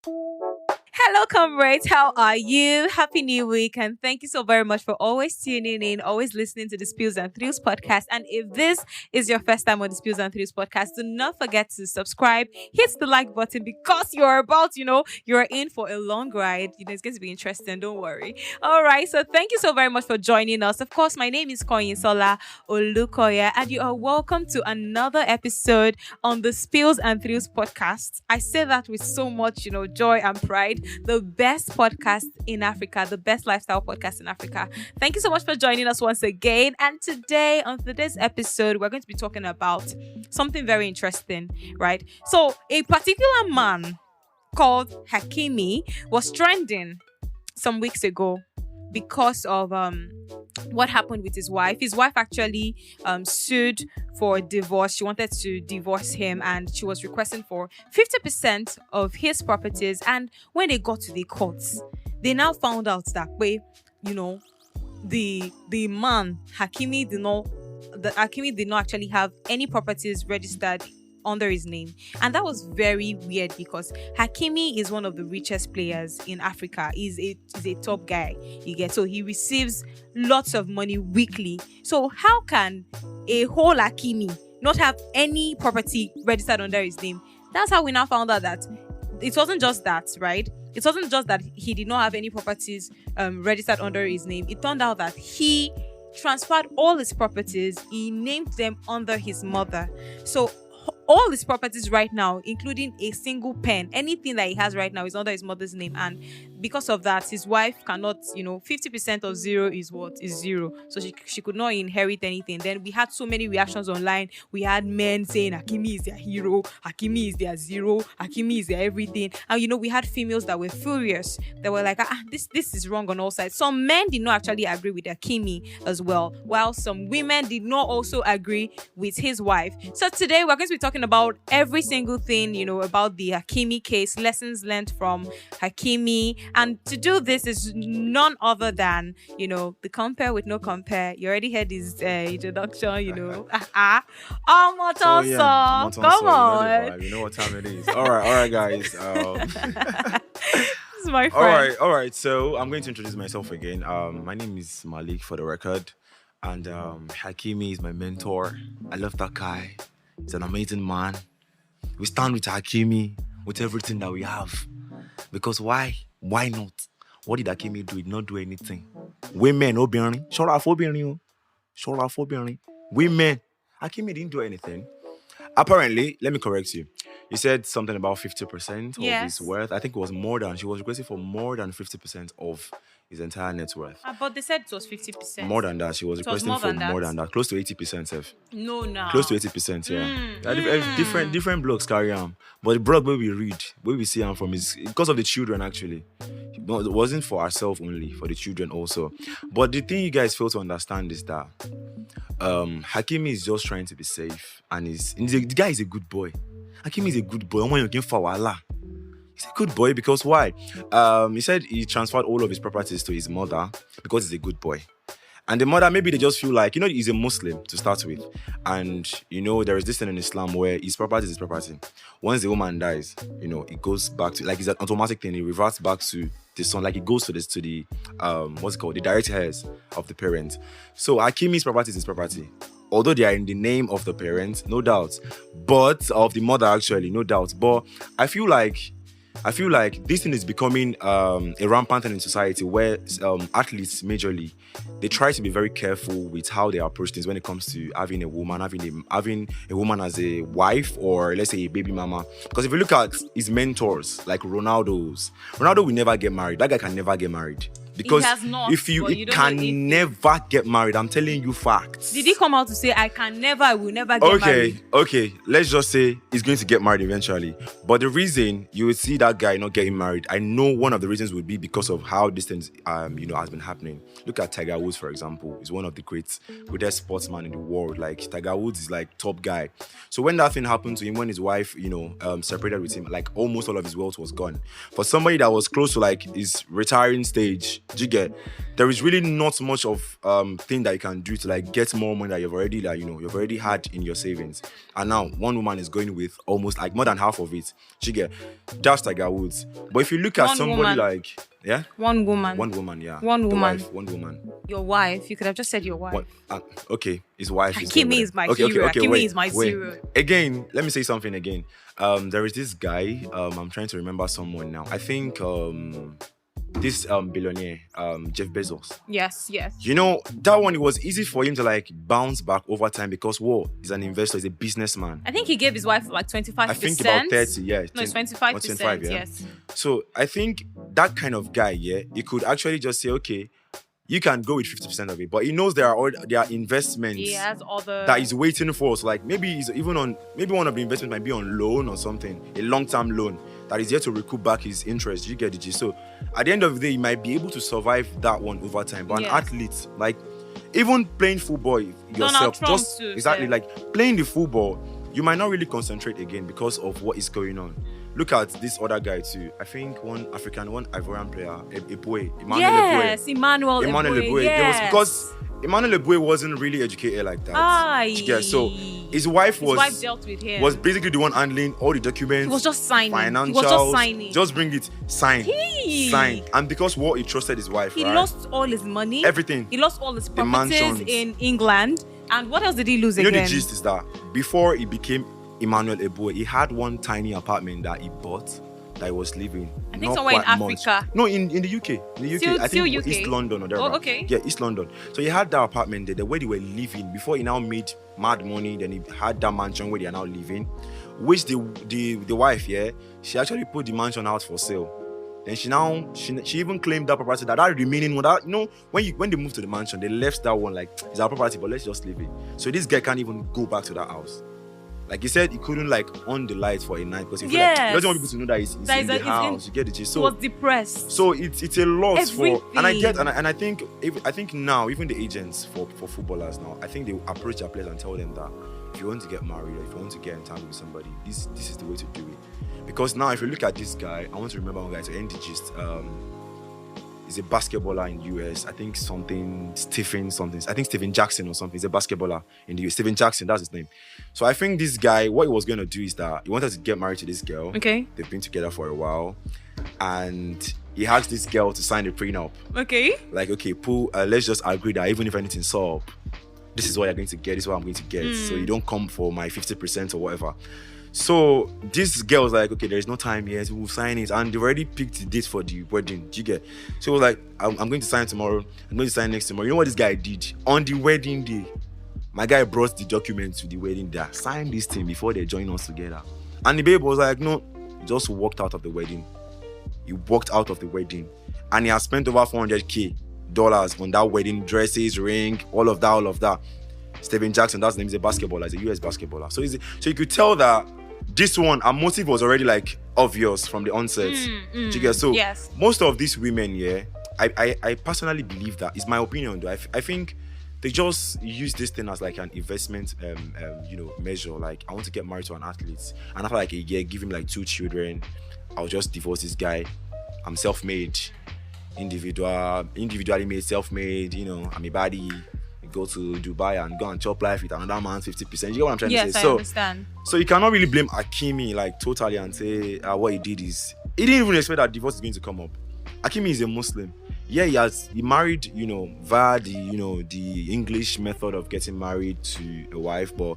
Hello, comrades. How are you? Happy New Week. And thank you so very much for always tuning in, always listening to the Spills and Thrills podcast. And if this is your first time on the Spills and Thrills podcast, do not forget to subscribe, hit the like button because you're in for a long ride. It's going to be interesting. Don't worry. All right. So thank you so very much for joining us. Of course, my name is Kanyinsola Olukoya, and you are welcome to another episode on the Spills and Thrills podcast. I say that with so much, joy and pride. The best podcast in Africa, the best lifestyle podcast in Africa. Thank you so much for joining us once again. And today, on today's episode, we're going to be talking about something very interesting, right? So, a particular man called Hakimi was trending some weeks ago because of what happened with his wife. His wife actually sued for divorce. She wanted to divorce him and she was requesting for 50% of his properties. And when they got to the courts, they now found out that the man Hakimi did not actually have any properties registered under his name. And that was very weird because Hakimi is one of the richest players in Africa. He's a top guy. So he receives lots of money weekly. So how can a whole Hakimi not have any property registered under his name? That's how we now found out that it wasn't just that, right? It wasn't just that he did not have any properties registered under his name. It turned out that he transferred all his properties. He named them under his mother. So all his properties right now, including a single pen, anything that he has right now is under his mother's name. And because of that, his wife cannot, 50% of zero is what? Is zero. So she could not inherit anything. Then we had so many reactions online. We had men saying Hakimi is their hero, Hakimi is their zero, Hakimi is their everything. And we had females that were furious. They were like, this is wrong on all sides. Some men did not actually agree with Hakimi as well, while some women did not also agree with his wife. So today we're going to be talking about every single thing, about the Hakimi case, lessons learned from Hakimi. And to do this is none other than, the compare with no compare. You already heard his introduction, Motonso. Come on. You know what time it is. All right, guys. This is my friend. All right. So I'm going to introduce myself again. My name is Maleek, for the record. And Hakimi is my mentor. I love that guy. He's an amazing man. We stand with Hakimi with everything that we have. Because why? Why not? What did Hakimi do? He did not do anything. Women, obìnrin. Ṣọ́ra fóbìnrin. Women. Hakimi didn't do anything. Apparently, let me correct you. You said something about 50% of his worth. I think it was more than. She was requesting for more than 50% of his entire net worth. But they said it was 50%. More than that. She was requesting for more than that. Close to 80%, Sef. No. Close to 80%, yeah. Different blogs carry on. But the blog where we read, where we see him from is because of the children, actually. It wasn't for ourselves only, for the children also. But the thing you guys fail to understand is that Hakimi is just trying to be safe. And the guy is a good boy. Hakimi is a good boy. He's a good boy because why? He said he transferred all of his properties to his mother because he's a good boy. And the mother, maybe they just feel like, he's a Muslim to start with. And, there is this thing in Islam where his property is his property. Once the woman dies, it goes back to, like, it's an automatic thing. It reverts back to the son. Like, it goes to the the direct heirs of the parent. So Hakimi's property is his property. Although they are in the name of the parent, no doubt. But, of the mother, actually, no doubt. But I feel like this thing is becoming a rampant thing in society where athletes majorly, they try to be very careful with how they approach things when it comes to having a woman as a wife, or let's say a baby mama. Because if you look at his mentors, like Ronaldo will never get married. That guy can never get married. Because he can never get married. I'm telling you facts. Did he come out to say, I will never get married? Okay. Let's just say he's going to get married eventually. But the reason you would see that guy not getting married, I know one of the reasons would be because of how this thing, has been happening. Look at Tiger Woods, for example. He's one of the greatest sportsmen in the world. Like, Tiger Woods is like top guy. So when that thing happened to him, when his wife, separated with him, like almost all of his wealth was gone. For somebody that was close to like his retiring stage, Do you get? There is really not much of thing that you can do to like get more money that you've already you've already had in your savings. And now one woman is going with almost like more than half of it. Do you get? That's Tiger Woods. But if you look at One somebody woman. like One woman. one woman, yeah. One The woman. wife, one woman. Your wife. You could have just said your wife. What? Okay, his wife. Hakimi is my okay, hero. Okay, Hakimi wait, is my wait. zero. Again, let me say something again. There is this guy. I'm trying to remember someone now. I think this billionaire, Jeff Bezos. Yes. You know, that one, it was easy for him to like bounce back over time because he's an investor, he's a businessman. I think he gave his wife like 25%. I think about 30, yeah. No, it's 25%. 25, yeah. Yes. So I think that kind of guy, yeah, he could actually just say, okay, you can go with 50% of it, but he knows there are investments He has other. that he's waiting for. So like maybe he's even maybe one of the investments might be on loan or something, a long-term loan that is yet to recoup back his interest. You get the gist. So at the end of the day, he might be able to survive that one over time. But Yes. an athlete, like even playing football yourself, Trump just too, exactly yeah. like playing the football, you might not really concentrate again because of what is going on. Look at this other guy too. I think one African, one Ivorian player, Emmanuel Yes, Emmanuel Eboué. Yes. Because Emmanuel Eboué wasn't really educated like that. Aye. Yeah, so his wife dealt with him. was basically the one handling all the documents. He was just signing. Financials. He was just signing. Just bring it, sign. Sign. And because he trusted his wife, He right? lost all his money. Everything. He lost all his properties mansions. in England. And what else did he lose You know again? the gist is that before he became Emmanuel Eboué, he had one tiny apartment that he bought that he was living. I think not somewhere in quite much. Africa. No, in the UK. In the UK. Still- I still think UK? East London or there. Oh, okay. Yeah, East London. So he had that apartment there, the way they were living before he now made mad money. Then he had that mansion where they are now living, which the wife, yeah, she actually put the mansion out for sale. Then she even claimed that property, that remaining one, that, you know, when they moved to the mansion, they left that one like it's our property, but let's just leave it. So this guy can't even go back to that house. Like he said, he couldn't like on the lights for a night because he Yes. he doesn't want people to know that he's That in is the a- he's house. in- You get the gist. He was depressed. So it's a loss for, and I get, Everything. and I think now even the agents for footballers now, I think they approach their players and tell them that if you want to get married or if you want to get entangled with somebody, this is the way to do it. Because now if you look at this guy, I want to remember one guy to end the gist. He's a basketballer in US. I think Stephen Jackson or something. He's a basketballer in the US. Stephen Jackson, that's his name. So I think this guy, what he was going to do is that he wanted to get married to this girl. Okay. They've been together for a while. And he asked this girl to sign a prenup. Okay. Like, okay, Pooh, let's just agree that even if anything's up, this is what you're going to get, this is what I'm going to get. So you don't come for my 50% or whatever. So this girl was like, okay, there's no time yet, we'll sign it. And they already picked the date for the wedding. Do you get? So it was like, I'm going to sign tomorrow, I'm going to sign next tomorrow. You know what this guy did? On the wedding day, my guy brought the documents to the wedding day, signed this thing before they joined us together. And the babe was like, no, he just walked out of the wedding. He walked out of the wedding. And he has spent over $400K on that wedding, dresses, ring, all of that. Stephen Jackson, that's his name, he's a basketballer, he's a US basketballer. So you could tell that this one, our motive was already like obvious from the onset. Do you get? So yes. Most of these women, yeah, I personally believe that. It's my opinion though. I think they just use this thing as like an investment measure. Like, I want to get married to an athlete, and after like a year, give him like 2 children, I'll just divorce this guy. I'm self-made, individually made, self-made, I'm a baddie. Go to Dubai and go and chop life with another man's 50%. You get what I'm trying to say? Yes, I understand. So you cannot really blame Hakimi like totally and say what he did is, he didn't even expect that divorce is going to come up. Hakimi is a Muslim. Yeah, he married, via the English method of getting married to a wife, but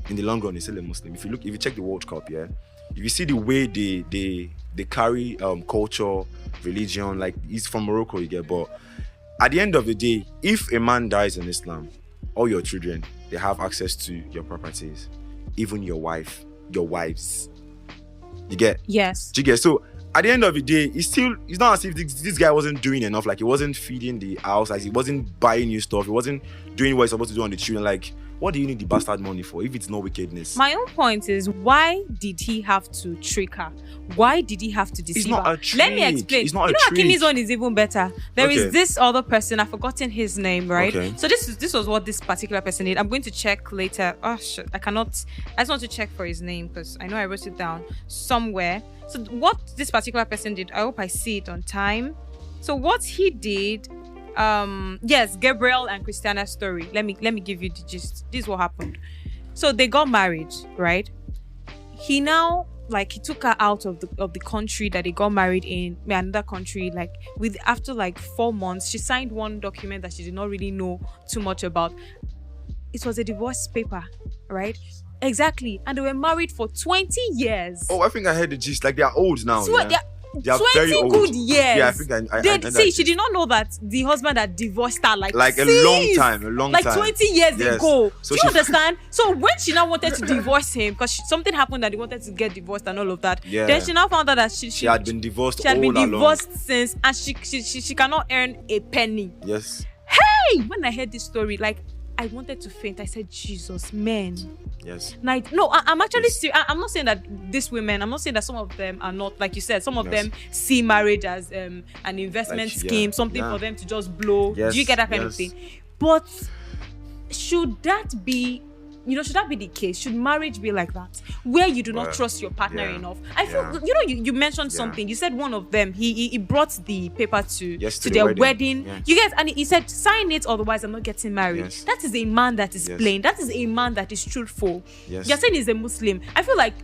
in the long run, he's still a Muslim. If you check the World Cup, yeah, if you see the way they carry culture, religion, like he's from Morocco, you get, but at the end of the day, if a man dies in Islam, all your children, they have access to your properties, even your wives. You get? Yes. Do you get? So at the end of the day, it's not as if this guy wasn't doing enough. Like, he wasn't feeding the house, like he wasn't buying new stuff, he wasn't doing what he's supposed to do on the children. Like, what do you need the bastard money for if it's no wickedness? My own point is, why did he have to trick her? Why did he have to deceive It's not her? a trick. Let me explain. It's not you a know, trick. Hakimi's one is even better. There is Okay. this other person, I've forgotten his name, right? Okay. So this was what this particular person did. I'm going to check later. Oh shit, I just want to check for his name because I know I wrote it down somewhere. So what this particular person did, I hope I see it on time. So what he did, yes, Gabriel and Christiana's story. Let me give you the gist. This is what happened. So they got married, right? He now, like, he took her out of the country that they got married in, another country. Like, after like 4 months, she signed one document that she did not really know too much about. It was a divorce paper, right? Exactly. And they were married for 20 years. Oh, I think I heard the gist. Like, they are old now. So yeah? They are 20 very old. good years. Yeah, I think I see, that she did not know that the husband had divorced her like a long time, like 20 years ago. So do you understand? So when she now wanted to divorce him, because something happened that he wanted to get divorced and all of that, then she now found out that she had been divorced. She had been divorced since, and she cannot earn a penny. Yes. Hey, when I heard this story, like, I wanted to faint. I said, Jesus, man. Yes. Like, no, I'm actually serious. I'm not saying that these women, I'm not saying that some of them are not, like you said, some of them see marriage as an investment scheme, something for them to just blow. Yes. Do you get that kind of thing? But should that be the case? Should marriage be like that, where you do not trust your partner enough? I feel, you mentioned something. You said one of them, he brought the paper to their wedding. Yes. You guys, and he said, sign it, otherwise I'm not getting married. Yes. That is a man that is plain. That is a man that is truthful. Yes. You're saying he's a Muslim. I feel like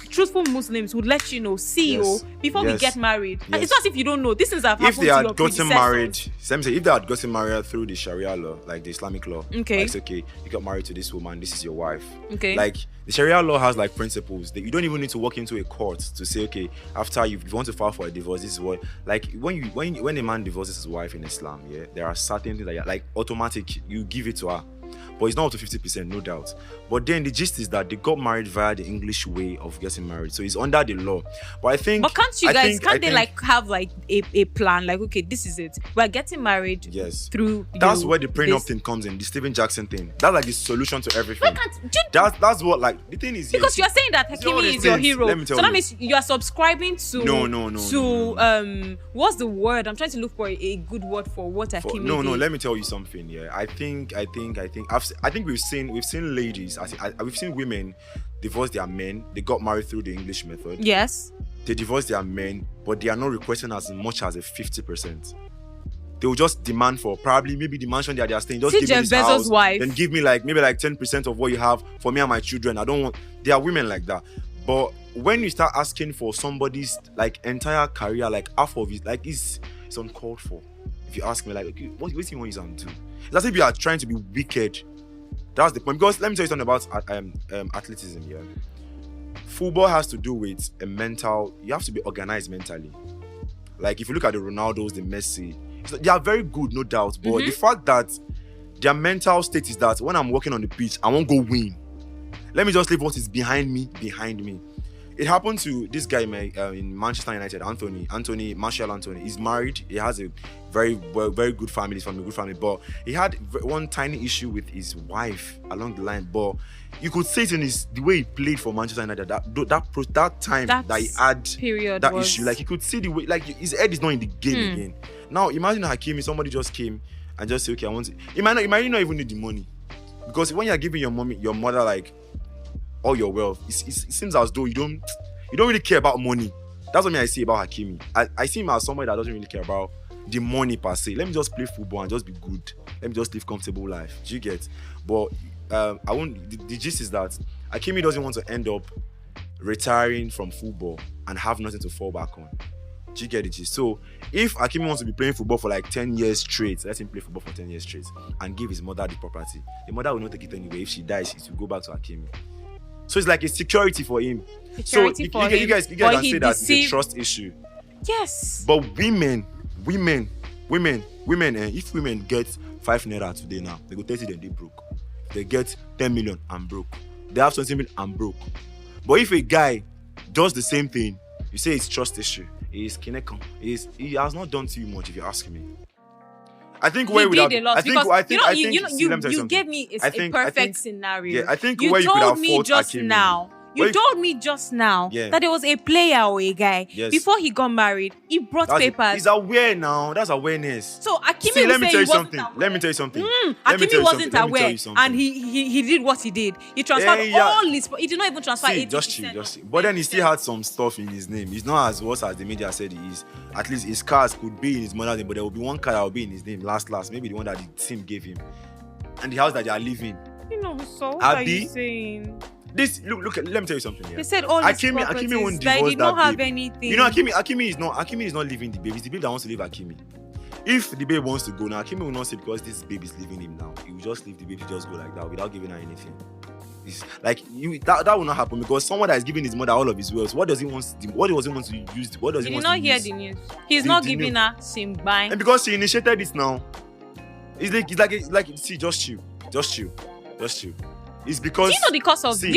truthful Muslims would let you know, before we get married. And it's not as if you don't know. These things have happened to your predecessors. If they had gotten married through the Sharia law, like the Islamic law, okay, like, it's okay, you got married to this woman, this is your wife. Okay. Like, the Sharia law has like principles that you don't even need to walk into a court to say, okay, after you want to file for a divorce, this is what, like, when a man divorces his wife in Islam, there are certain things that, like, automatic, you give it to her. But it's not up to 50%, no doubt. But then the gist is that they got married via the English way of getting married. So it's under the law. But I think... But can't they like have like a plan? Like, okay, this is it. We're getting married through... That's where the prenup thing comes in. The Stephen Jackson thing. That's like the solution to everything. That's what, like, the thing is... Because you're saying that Hakimi is your hero. Let me tell so you. that means you are subscribing to... No. What's the word? I'm trying to look for a good word for what Hakimi did. No, let me tell you something. Yeah, I think we've seen ladies. We've seen women divorce their men. They got married through the English method. Yes. They divorce their men, but they are not requesting as much as a 50%. They will just demand for maybe the mansion that they are staying. Just give me this house, wife. Then give me maybe 10% of what you have for me and my children. I don't want. There are women like that, but when you start asking for somebody's like entire career, like half of it, like it's uncalled for. If you ask me, like, okay, what do you want you to do? It's as if you are trying to be wicked. That's the point. Because let me tell you something about athleticism here. Football has to do with a mental. You have to be organized mentally. Like, if you look at the Ronaldos, the Messi, they are very good, no doubt. But the fact that their mental state is that when I'm walking on the pitch, I won't go win. Let me just leave what is behind me. It happened to this guy in Manchester United, Martial Anthony. He's married. He has a very good family. He's from a good family. But he had one tiny issue with his wife along the line. But you could say it in the way he played for Manchester United. That time that he had that issue. Like, you could see the way, like, his head is not in the game again. Now imagine Hakimi, somebody just came and just say, okay, I want it. He might not even need the money. Because when you're giving your mother, like, all your wealth, it seems as though you don't really care about money. That's what I see about Hakimi. I see him as somebody that doesn't really care about the money per se. Let me just play football and just be good. Let me just live comfortable life. Do you get? But the gist is that Hakimi doesn't want to end up retiring from football and have nothing to fall back on. Do you get the gist? So if Hakimi wants to be playing football for like 10 years straight, let him play football for 10 years straight and give his mother the property. The mother will not take it anyway. If she dies, it will go back to Hakimi. So it's like a security for him. You guys can say that it's a trust issue. Yes. But women, if women get 5 naira today now, they go 30, then they broke. They get 10 million, I'm broke. They have 20 million, I'm broke. But if a guy does the same thing, you say it's trust issue. He's kinekon. He has not done too much, if you ask me. I think where we have, you gave me a perfect scenario. Yeah, I think you where you could told have me fought just Hakimi. now You told me just now that there was a player or a guy before he got married. He brought papers. He's aware now. That's awareness. So Hakimi let me tell you something. Hakimi wasn't aware, and he did what he did. He transferred all his. He did not even transfer 80%. Just chill. But then he still had some stuff in his name. He's not as worse as the media said he is. At least his cars could be in his mother's name, but there will be one car that will be in his name. Last, maybe the one that the team gave him, and the house that they are living. So what are you saying? This look. Let me tell you something here. They said all his properties. Hakimi won't divorce Did not have babe. anything. You know, Hakimi is not leaving the babe. It's the babe that wants to leave Hakimi. If the babe wants to go now, Hakimi will not say because this babe is leaving him now. He will just leave the baby, just go like that without giving her anything. It's like that will not happen because someone that is giving his mother all of his wealth. What does he want to use? What does he want to use? He did not hear the news. He's not giving her Simbine. And because she initiated this now, it's like see, just chill. It's because. Do you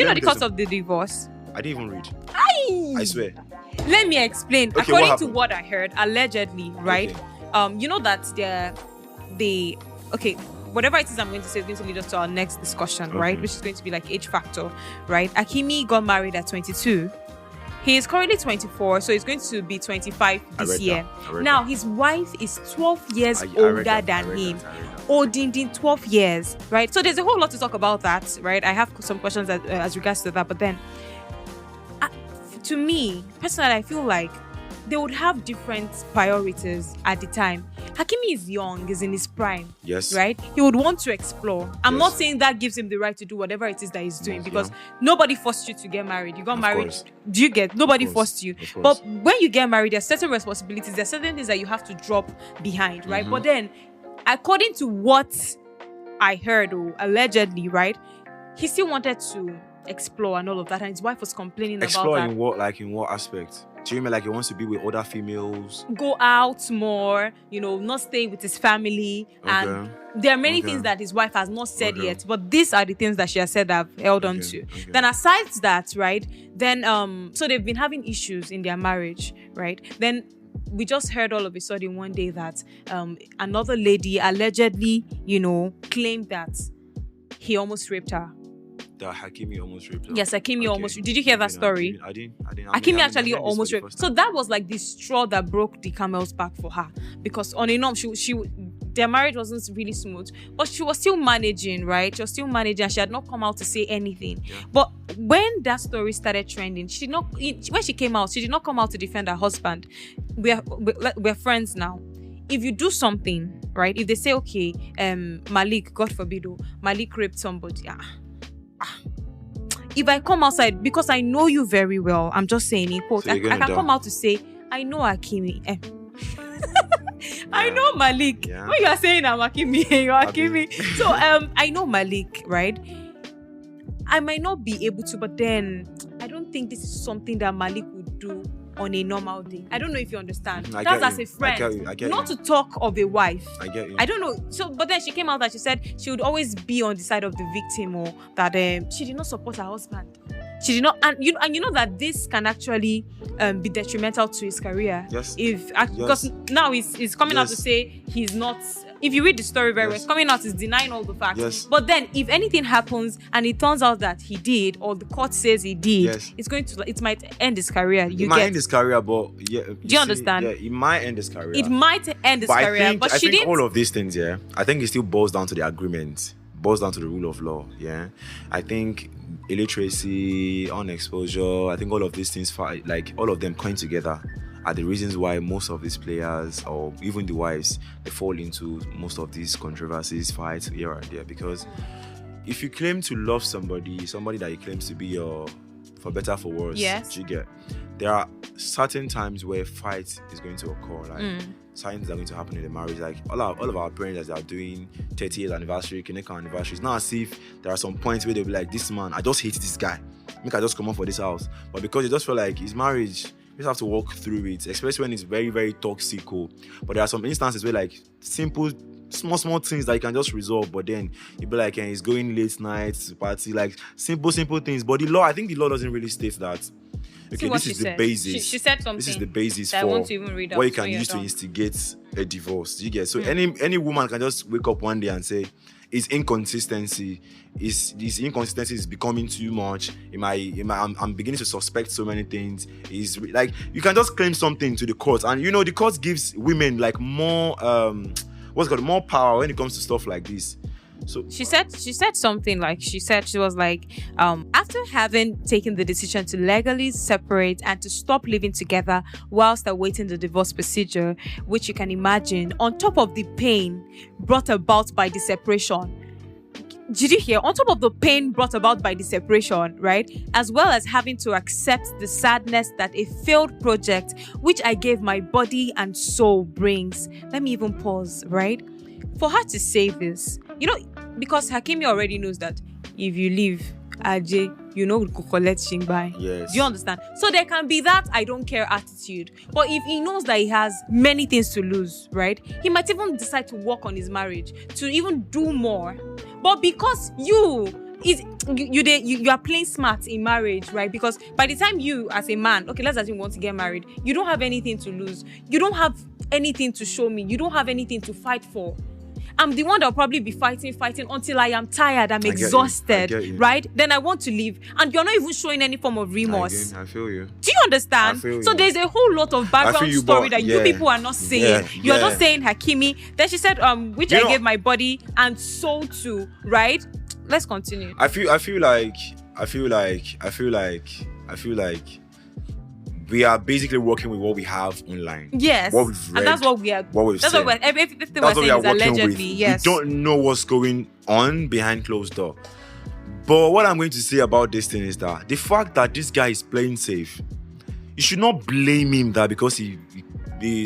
know the cause of the divorce? I didn't even read. I swear. Let me explain. Okay, according to what I heard, allegedly, right? Okay. You know that whatever it is I'm going to say is going to lead us to our next discussion, right? Which is going to be like age factor, right? Hakimi got married at 22. He is currently 24, so he's going to be 25 this year. Now, his wife is 12 years older than him. Odin 12 years, right? So there's a whole lot to talk about that, right? I have some questions as regards to that, but then to me, personally, I feel like they would have different priorities at the time. Hakimi is young, is in his prime. Yes. Right? He would want to explore. I'm not saying that gives him the right to do whatever it is that he's doing because nobody forced you to get married. You got married. Do you get? Nobody forced you. But when you get married, there's certain responsibilities, there's certain things that you have to drop behind, right? But then, according to what I heard, or allegedly, right, he still wanted to explore and all of that, and his wife was complaining about that. Explore in what aspect? Do you mean like he wants to be with other females? Go out more, not stay with his family. Okay. And there are many things that his wife has not said yet, but these are the things that she has said that I've held on to. Okay. Then aside that, right, then so they've been having issues in their marriage, right? Then we just heard all of a sudden one day that another lady allegedly, claimed that he almost raped her. That Hakimi almost raped her. Yes, Hakimi almost. Did you hear that story? I didn't. Hakimi actually almost raped. So that was like the straw that broke the camel's back for her, because on and off, their marriage wasn't really smooth, but she was still managing, right? She was still managing, and she had not come out to say anything. Yeah. But when that story started trending, when she came out, she did not come out to defend her husband. We're friends now. If you do something, right? If they say, okay, Maleek, God forbid, Maleek raped somebody. If I come outside, because I know you very well, I'm just saying in quote, I can come out to say, I know Hakimi. I know Maleek. Yeah. When you are saying I'm Hakimi, you're Hakimi. So I know Maleek, right? I might not be able to, but then I don't think this is something that Maleek would do on a normal day. I don't know if you understand. That's as a friend. I get not you. To talk of a wife. I get you. I don't know. So, but then she came out and she said she would always be on the side of the victim, or that she did not support her husband. She did not, and you know that this can actually be detrimental to his career. Yes. Because now he's coming out to say he's not. If you read the story very well, it's coming out is denying all the facts. Yes. But then, if anything happens and it turns out that he did, or the court says he did, it might end his career. It might end his career, but yeah. Do you understand? Yeah, it might end his career. It might end his career, but she didn't. I think all of these things, I think it still boils down to the agreement, boils down to the rule of law. Yeah, I think illiteracy, unexposure, I think all of these things, like all of them coin together, are the reasons why most of these players, or even the wives, they fall into most of these controversies, fights here and there. Because if you claim to love somebody that you claim to be your, for better for worse, yes, you get, there are certain times where fight is going to occur, like signs that are going to happen in the marriage. Like all of our parents, as they are doing 30 years anniversary, Kineka anniversary, it's not as if there are some points where they'll be like, this man, I just hate this guy, I just come up for this house. But because you just feel like his marriage, you just have to walk through it, especially when it's very, very toxic. But there are some instances where like simple, small things that you can just resolve, but then you'll be like, he's going late nights, party, like simple things. But the law, I think the law doesn't really state that. Okay, this is the basis. She said something. This is the basis for what you can use to instigate a divorce. You get? So any woman can just wake up one day and say, his inconsistency. His inconsistency is becoming too much. I'm beginning to suspect so many things. Is like you can just claim something to the court, and you know the court gives women like more more power when it comes to stuff like this. So she said something like she was like after having taken the decision to legally separate and to stop living together whilst awaiting the divorce procedure, which you can imagine on top of the pain brought about by the separation. Did you hear? On top of the pain brought about by the separation, right? As well as having to accept the sadness that a failed project, which I gave my body and soul, brings. Let me even pause, right? For her to say this, you know, because Hakimi already knows that if you leave Ajay, you know, we could collect Shingbai. Yes. Do you understand? So there can be that I don't care attitude. But if he knows that he has many things to lose, right? He might even decide to work on his marriage, to even do more. But because you are playing smart in marriage, right? Because by the time you, as a man, okay, let's assume you want to get married, you don't have anything to lose. You don't have anything to show me. You don't have anything to fight for. I'm the one that'll probably be fighting until I am tired, I'm exhausted, right? Then I want to leave. And you're not even showing any form of remorse. I feel you. Do you understand? So there's a whole lot of background story that you people are not saying. You're not saying Hakimi. Then she said, which I gave my body and soul to, right? Let's continue. I feel like we are basically working with what we have online. Yes. What we've read. And that's what we are. What we've that's said. what everything we're saying is allegedly. Yes. We don't know what's going on behind closed door. But what I'm going to say about this thing is that the fact that this guy is playing safe, you should not blame him that because he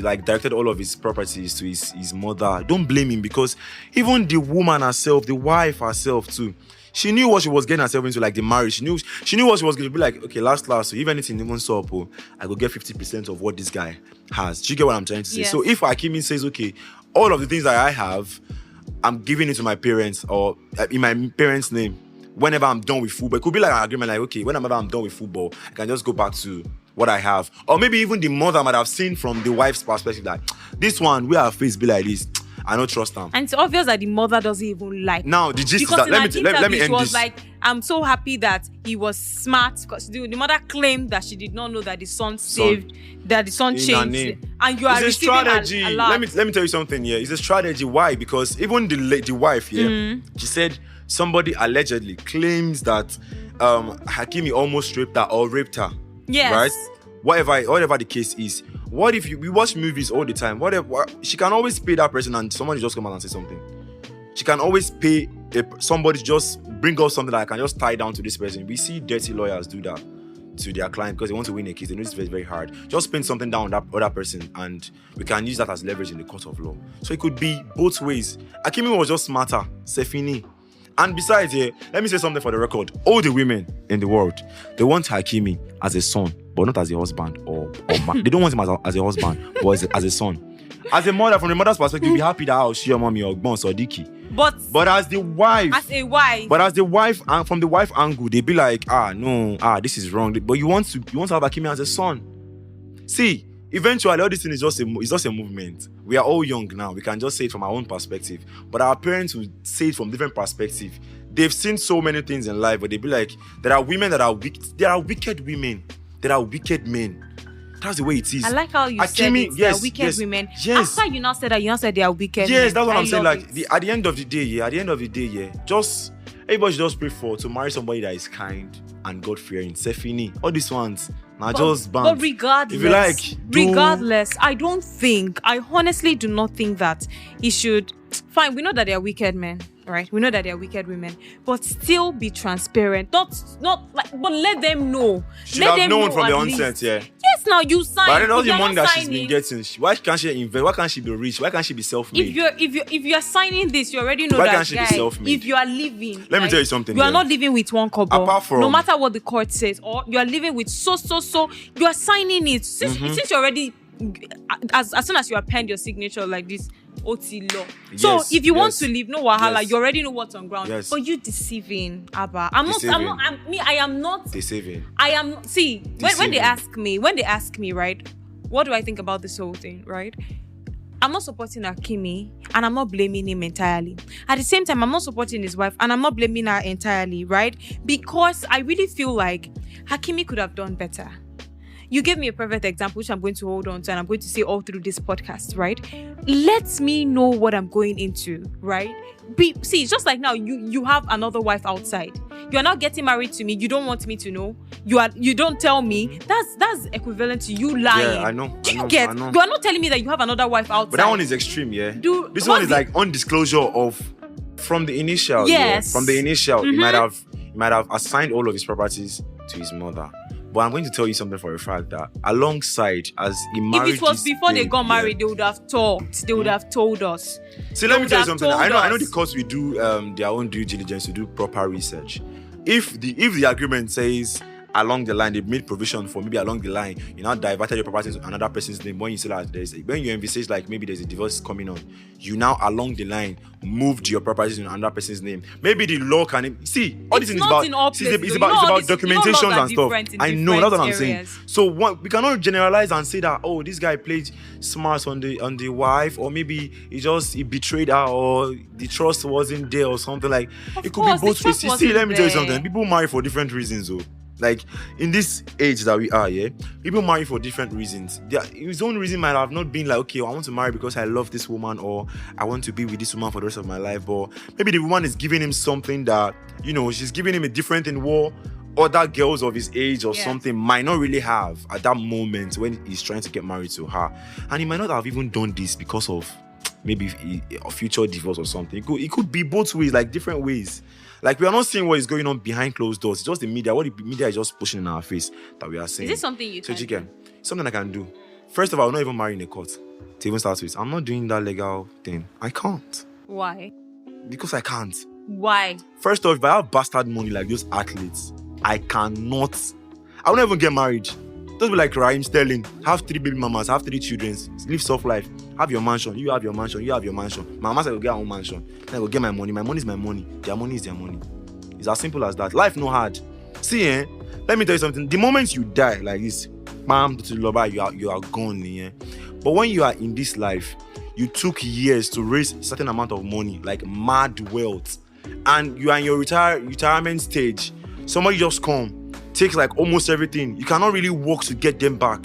like directed all of his properties to his mother. Don't blame him because even the woman herself, the wife herself too, she knew what she was getting herself into, like the marriage. She knew what she was going to be like. Okay, last, so if anything even so, I go get 50% of what this guy has. Do you get what I'm trying to say? Yes. So if Hakimi says, okay, all of the things that I have, I'm giving it to my parents or in my parents' name. Whenever I'm done with football, it could be like an agreement, like okay, whenever I'm done with football, I can just go back to what I have. Or maybe even the mother might have seen from the wife's perspective that this one, where her face be like this, I don't trust them. And it's obvious that the mother doesn't even like. Now the gist is that let me end was this. Like, I'm so happy that he was smart because the mother claimed that she did not know that the son saved, that the son changed, and you are it's a receiving strategy. a lot. Let me tell you something here. It's a strategy. Why? Because even the wife here, she said somebody allegedly claims that Hakimi almost raped her or raped her. Yes. Right? Whatever the case is. What if we watch movies all the time? She can always pay that person and somebody just come out and say something. She can always pay somebody just bring up something that I can just tie down to this person. We see dirty lawyers do that to their client because they want to win a case. They know it's very, very hard. Just pin something down on that other person and we can use that as leverage in the court of law. So it could be both ways. Hakimi was just smarter. Sefini. And besides, let me say something for the record. All the women in the world, they want Hakimi as a son, but not as a husband or man. They don't want him as a husband, but as a son. As a mother, from the mother's perspective, you'll be happy that I'll share mommy or Gbons or Diki. But as the wife, and from the wife angle, they be like, this is wrong. But you want to have Hakimi as a son. See, eventually, all this thing is just a movement. We are all young now. We can just say it from our own perspective. But our parents will say it from different perspective. They've seen so many things in life, but they be like, there are women that are wicked. There are wicked women. There are wicked men. That's the way it is. I like how you said it. They are wicked women. Yes. After you now said that, you now said they are wicked men. Yes, that's what I'm saying. Like at the end of the day, just everybody should just pray to marry somebody that is kind and God-fearing. Sefini. All these ones. Just bang. But regardless, if you like, I honestly do not think that he should. Fine, we know that they are wicked men, right? We know that they are wicked women, but still be transparent. Not like, but let them know. Should have known from the onset, yeah. Yes, now you sign. But I don't know the money that she's been getting. Why can't she invest? Why can't she be rich? Why can't she be self-made? If you are signing this, you already know why that can't she be self-made? If you are living, let me tell you something. You are not living with one kobo. Apart from, no matter what the court says, or you are living with so, you are signing it. Since you already, as soon as you append your signature like this, OT law. So if you want to leave, no wahala. You already know what's on ground. But you deceiving, Abba. I am not deceiving. I am. See, when they ask me, right, what do I think about this whole thing, right? I'm not supporting Hakimi and I'm not blaming him entirely. At the same time, I'm not supporting his wife and I'm not blaming her entirely, right? Because I really feel like Hakimi could have done better. You gave me a perfect example, which I'm going to hold on to and I'm going to say all through this podcast, right? Let me know what I'm going into, right? See, just like now, you have another wife outside. You are not getting married to me. You don't want me to know. You don't tell me. That's equivalent to you lying. Yeah, I know. You I know. are not telling me that you have another wife outside. But that one is extreme, yeah. This one is like undisclosure of from the initial. Yes. Yeah, from the initial, he might have assigned all of his properties to his mother. But I'm going to tell you something for a fact that alongside as he married, if it was before they got married, they would have talked. They would have told us. See, let me tell you something. I know the courts we do their own due diligence to do proper research. If the agreement says along the line they made provision for maybe along the line you now diverted your property to another person's name, when you say that when you envisage like maybe there's a divorce coming on, you now along the line moved your properties to another person's name. Maybe the law can see all these things about it's about documentations and stuff. I know that's what I'm saying. So we cannot generalize and say that this guy played smart on the wife, or maybe he betrayed her, or the trust wasn't there or something. Like it could be both ways. See, let me tell you something. People marry for different reasons though. Like in this age that we are, yeah, people marry for different reasons. His own reason might have not been like, okay, I want to marry because I love this woman, or I want to be with this woman for the rest of my life. But maybe the woman is giving him something that, she's giving him a different thing what other girls of his age or something might not really have at that moment when he's trying to get married to her. And he might not have even done this because of maybe a future divorce or something. It could be both ways, like different ways. Like, we are not seeing what is going on behind closed doors. It's just the media. What the media is just pushing in our face that we are saying. Is this something you can do? Something I can do. First of all, I'm not even marrying in a court. To even start with, I'm not doing that legal thing. I can't. Why? Because I can't. Why? First off, if I have bastard money like those athletes, I cannot. I won't even get married. Just be like Raheem Sterling. Have 3 baby mamas, have 3 children. Live soft life. Have your mansion. You have your mansion. You have your mansion. My mama said, I will get her own mansion. Then I will get my money. My money is my money. Their money is their money. It's as simple as that. Life no hard. See, let me tell you something. The moment you die like this, bam, to the lover, you are gone. But when you are in this life, you took years to raise a certain amount of money, like mad wealth, and you are in your retirement stage. Somebody just come, takes like almost everything. You cannot really work to get them back.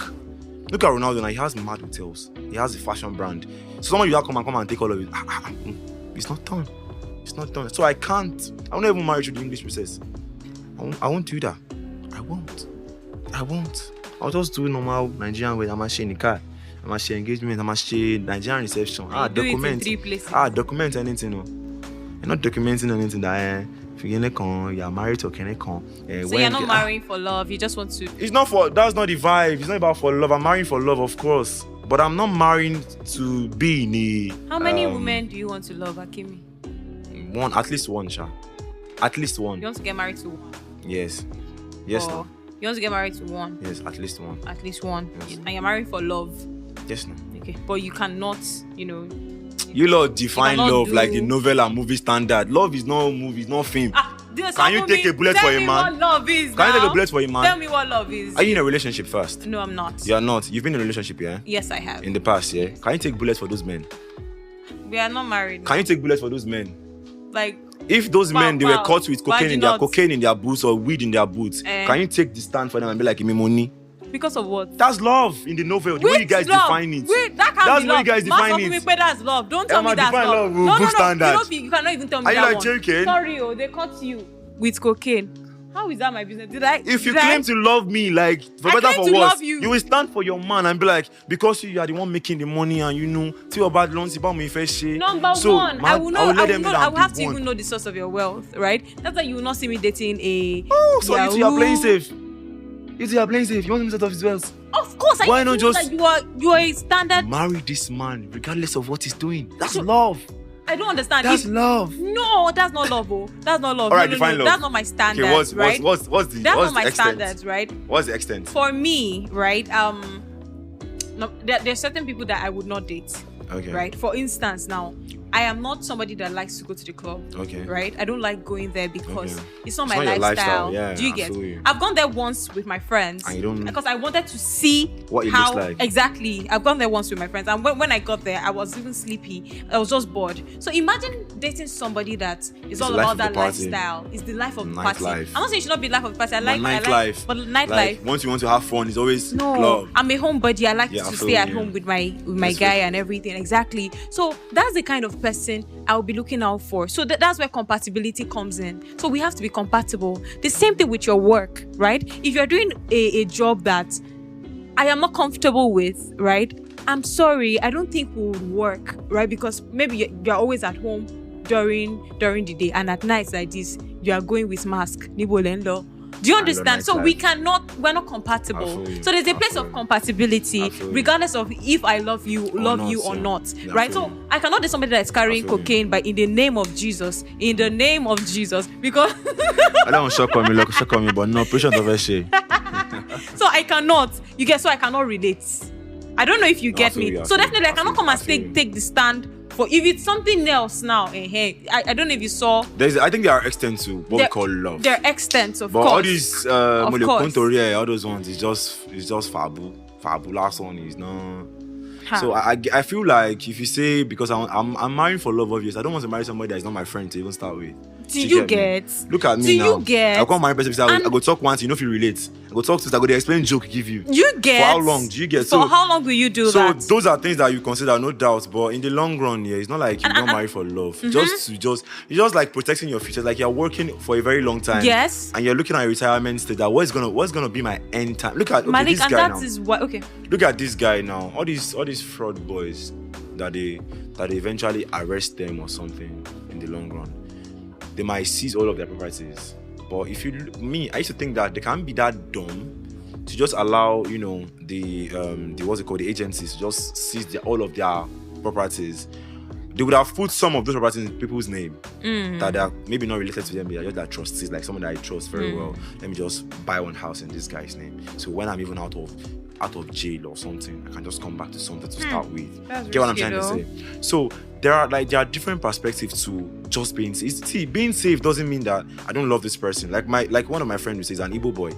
Look at Ronaldo now. He has mad hotels. He has a fashion brand. So somebody will come and take all of it. It's not done. It's not done. So I can't. I won't even marry through the English process. I won't do that. I won't. I'll just do normal Nigerian way. I'm going to share in the car. I'm going to share engagement. I'm going to share Nigerian reception. Document. Document anything. No. You're not documenting anything that you're married to Kenekon. So you're not marrying for love. You just want to. It's not for. That's not the vibe. It's not about for love. I'm marrying for love, of course. But I'm not marrying to be in a. How many women do you want to love, Hakimi? One, at least one, Sha. At least one. You want to get married to one? Yes. No. You want to get married to one? Yes, at least one. At least one. Yes. And you're married for love? Yes, no. Okay. But you cannot, You lot define love like the novel and movie standard. Love is not movie, it's not film. Can you take a bullet for a man? Tell me what love is. Can you take a bullet for a man? Tell me what love is. Are you in a relationship first? No, I'm not. You are not. You've been in a relationship, yeah? Yes, I have. In the past, yeah? Can you take bullets for those men? We are not married. Can you take bullets for those men? Like, if those men, they were caught with cocaine in their boots or weed in their boots, can you take the stand for them and be like, give me money? Because of what? That's love in the novel. The way you guys define it. That can't be love. That's what you guys define it. That's love. Don't tell me that's love. No. You cannot even tell me that one. Are you like joking? Sorry, they caught you with cocaine. How is that my business? If you claim to love me, like, for better for worse, you will stand for your man and be like, because you are the one making the money and to your bad loans, about me first shit. Number one, I will have to even know the source of your wealth, right? That's why you will not see me dating a. Oh, so you are playing safe. You are playing safe. You want him to set off his wealth? Of course, why not just you are a standard. Marry this man regardless of what he's doing. That's love. I don't understand. That's love. No, that's not love. That's not love. All right, define love. That's not my standard. Okay, what's the That's not my extent? Standards, right? What's the extent? For me, right? No, there's certain people that I would not date. Okay. Right. For instance, now I am not somebody that likes to go to the club. Okay. Right? I don't like going there because it's not It's my not your lifestyle. lifestyle. Yeah, Do you I get? feel you. I've gone there once with my friends. And you don't- because I wanted to see What it how looks like. exactly. I've gone there once with my friends, and when I got there, I was even sleepy. I was just bored. So imagine dating somebody that is It's all the life about of the that party. lifestyle. It's the life of the party. Nightlife. I'm not saying it should not be life of the party. I like nightlife. but nightlife. Like, once you want to have fun, it's always No, club. I'm a homebody. I like Yeah, I to feel stay at you. home with my That's guy fair. and everything. Exactly. So that's the kind of person I'll be looking out for. So that's where compatibility comes in. So we have to be compatible. The same thing with your work, right? If you're doing a job that I am not comfortable with, right? I'm sorry, I don't think we would work, right? Because maybe you're always at home during the day, and at night like this, you are going with mask. Do you understand? So we're not compatible. So there's a place of compatibility, regardless of if I love you or not, right? So I cannot do somebody that's carrying cocaine, but in the name of Jesus, because I don't shock on me, but no, patient of a shame. so I cannot. You get? So I cannot relate. I don't know if you get me. So definitely, I cannot come and take the stand. For if it's something else now, I don't know if you saw. I think there are extents to what we call love. There are extents, of but course. All these Maleek, all those ones, it's just fabu. Last one is no. So I feel like if you say because I'm marrying for love, obvious. I don't want to marry somebody that is not my friend to even start with. Do you get? Look at me Do now. you get? I can't marry person. I go talk once, you know if you relate. I go talk to. I go they explain joke give you. You get? For how long do you get? For how long will you do that? So those are things that you consider, no doubt. But in the long run, it's not like you're not married for love. You're just like protecting your future. Like you're working for a very long time. Yes. And you're looking at your retirement state. That what's gonna be my end time? Look at Maleek, this and guy that now. is what. Okay. Look at this guy now. All these fraud boys that they eventually arrest them or something in the long run. They might seize all of their properties. But I used to think that they can't be that dumb to just allow, the the agencies to just seize all of their properties. They would have put some of those properties in people's name that are maybe not related to them, but are just their trustees, like someone that I trust very well. Let me just buy one house in this guy's name. So when I'm even out of jail or something, I can just come back to something to start with. That's Get what I'm risky, trying to say? So there are different perspectives to just being safe. See, being safe doesn't mean that I don't love this person. Like one of my friends who says an Igbo boy.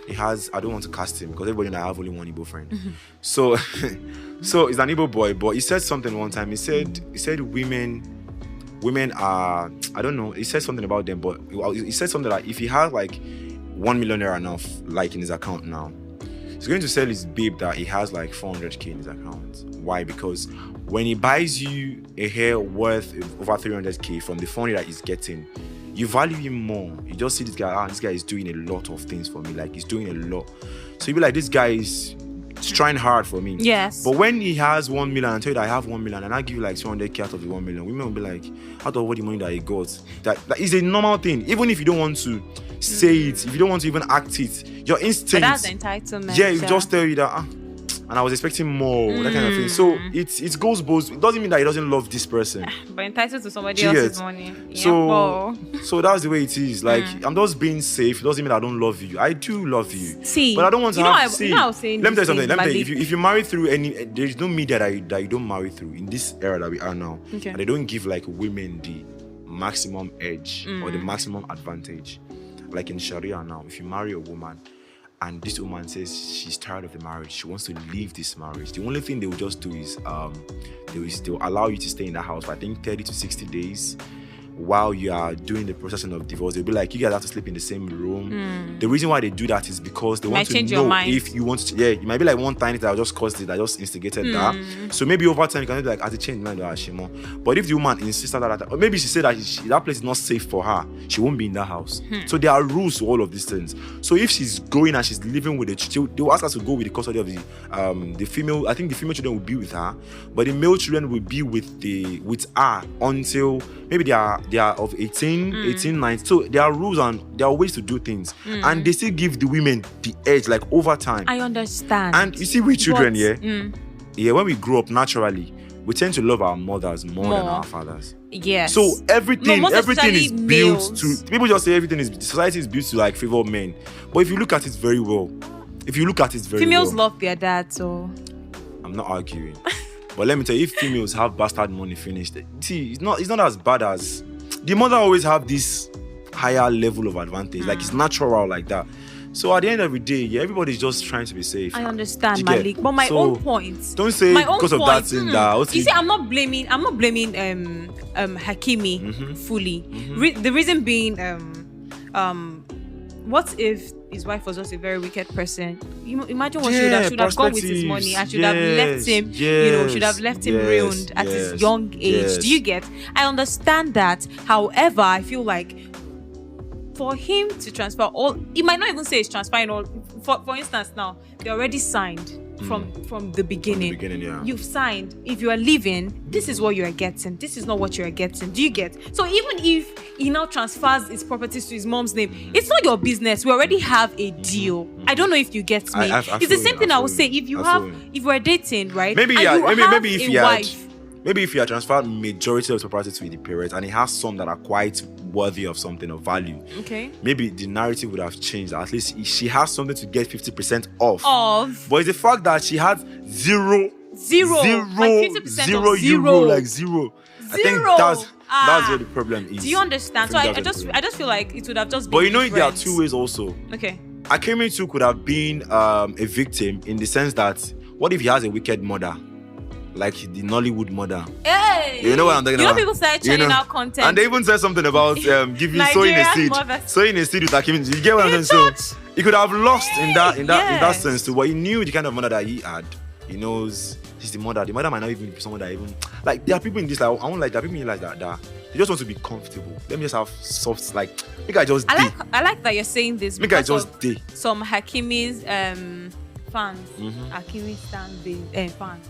He has, I don't want to cast him because everybody knows I have only one Igbo friend. So he's an Igbo boy, but he said something one time. He said women are, I don't know, he said something about them, but he said something like if he has like 1 million naira now, like in his account now, he's going to sell his babe that he has like 400k in his account. Why? Because when he buys you a hair worth over 300k from the 400 that he's getting, you value him more. You just see this guy is doing a lot of things for me. Like he's doing a lot. So you be like, this guy is trying hard for me. Yes. But when he has 1 million and tell you that I have 1 million and I give you like 200k out of the 1 million, women will be like, out of all the money that he got, that is a normal thing. Even if you don't want to say it, if you don't want to even act it, your instinct. But that's entitlement. Yeah, it just tell you that. And I was expecting more, that kind of thing. So it goes both. It doesn't mean that he doesn't love this person, but entitled to somebody else's money. So that's the way it is. Like I'm just being safe. It doesn't mean I don't love you. I do love you. See, but I don't want to have. You know, I was saying. Let me tell you something. Let me tell you. If you marry through there is no media that you don't marry through in this era that we are now. Okay. And they don't give like women the maximum edge or the maximum advantage. Like in Sharia now, if you marry a woman and this woman says she's tired of the marriage, she wants to leave this marriage, the only thing they will just do is they'll allow you to stay in the house for I think 30 to 60 days while you are doing the processing of divorce. They'll be like, you guys have to sleep in the same room. The reason why they do that is because they want to know if you want to. Yeah, you might be like one tiny that just caused it, that just instigated that. So maybe over time you can be like, as a change mind, but if the woman insists that, or maybe she said that that place is not safe for her, she won't be in that house. So there are rules to all of these things. So if she's going and she's living with they will ask her to go with the custody of the female. I think the female children will be with her, but the male children will be with her until maybe they are of 18, 19. So there are rules and there are ways to do things. And they still give the women the edge, like over time. I understand. And you see, we children, when we grow up naturally, we tend to love our mothers more than our fathers. Yes. So everything is built males. to. People just say society is built to like favor men. But if you look at it very well, females love their dads, so I'm not arguing. But let me tell you, if females have bastard money finished, see, it's not as bad as the mother always have this higher level of advantage. Like it's natural like that. So at the end of the day, yeah, everybody's just trying to be safe. I understand, Do you get? Maleek, but my So, own point. Don't say My own because of point, that thing that. You see, I'm not blaming Hakimi fully. The reason being, what if his wife was just a very wicked person? Imagine what she should have gone with his money and should have left him, should have left him ruined at his young age. Do you get? I understand that. However, I feel like for him to transfer all, he might not even say it's transferring all. For instance, now they're already signed from the beginning. Yeah. You've signed. If you are leaving, this is what you are getting. This is not what you are getting. Do you get? So even if he now transfers his properties to his mom's name, it's not your business. We already have a deal. I don't know if you get me. It's the same thing I would say. If you are dating, right? Maybe if you had transferred majority of the property to the parents and he has some that are quite worthy of something of value, okay, maybe the narrative would have changed. At least she has something to get 50% off. But it's the fact that she had zero, like 50% zero of euro, like zero. I think that's where the problem is. Do you understand? So I just feel like it would have just been. But you know, there are different. two ways also. Okay. Hakimi too could have been a victim in the sense that what if he has a wicked mother? Like the Nollywood mother. Hey! You know what I'm talking about? People started churning out content. And they even said something about giving sowing a seed. Sowing a seed with Hakimi. You get what I'm saying? So he could have lost in that sense too. But he knew the kind of mother that he had. He knows he's the mother. The mother might not even be someone that even like there are people in this like I won't like there are people in like that they just want to be comfortable. Let me just have soft like make I just I like that you're saying this. Make I just day. Some Hakimi's fans, Hakimi stand fans.